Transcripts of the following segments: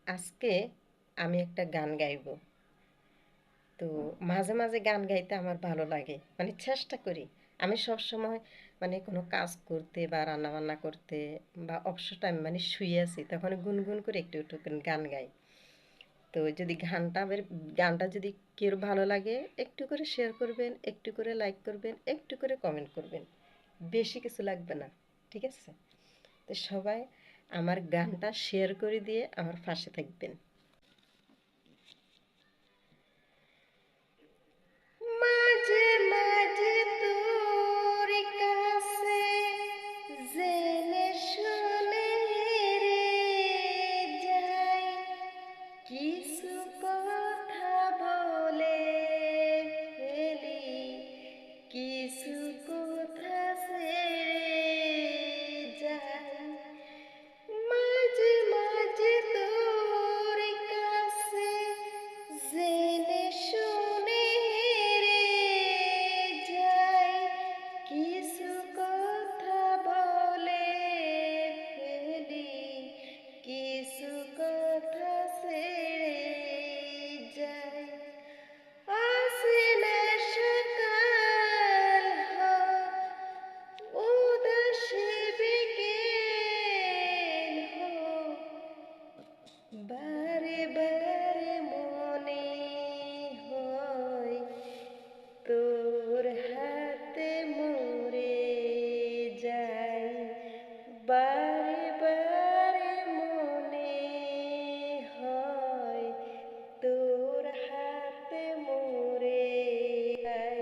আজকে আমি একটা গান গাইব। তো মাঝে মাঝে গান গাইতে আমার ভালো লাগে, মানে চেষ্টা করি। আমি সব সময় মানে কোনো কাজ করতে বা রান্না বান্না করতে বা অবসর টাইম মানে শুয়ে আছি তখন গুনগুন করে একটু একটু করে গান গাই। তো যদি গানটা যদি কেউ ভালো লাগে একটু করে শেয়ার করবেন, একটু করে লাইক করবেন, একটু করে কমেন্ট করবেন, বেশি কিছু লাগবে না। ঠিক আছে? তো সবাই আমার গানটা শেয়ার করে দিয়ে আমার পাশে থাকবেন। মাঝে মাঝে তোর কাছে জেনে শুনে রে যাই, কিছু কথা বলে ফেলি, কিছু কথা ছেড়ে যাই। মাঝে মাঝে তোর কাছে জেনে শুনে রে যাই, কিছু কথা বলে ফেলি, কিছু কথা ছেড়ে যাই। আসে সকাল উদাসী বিকেল বারে বারে মনে হয় তোর হাতে মরে যাই। বারে বারে মনে হয় তোর হাতে মরে যাই।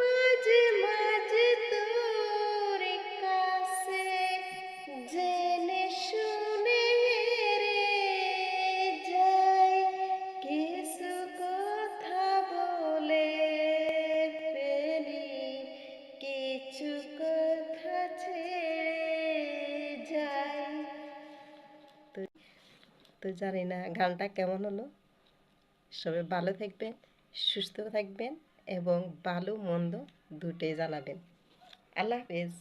মাঝে মাঝে তোর কাছে জেনে শুনে রে যাই, কিছু কথা বলে ফেলি, কিছু কথা ছেড়ে যাই। তো তো জানি না গানটা কেমন হলো। সবাই ভালো থাকবেন, সুস্থ থাকবেন এবং ভালো মন্দ দুটোই জানাবেন। আল্লাহ হাফেজ।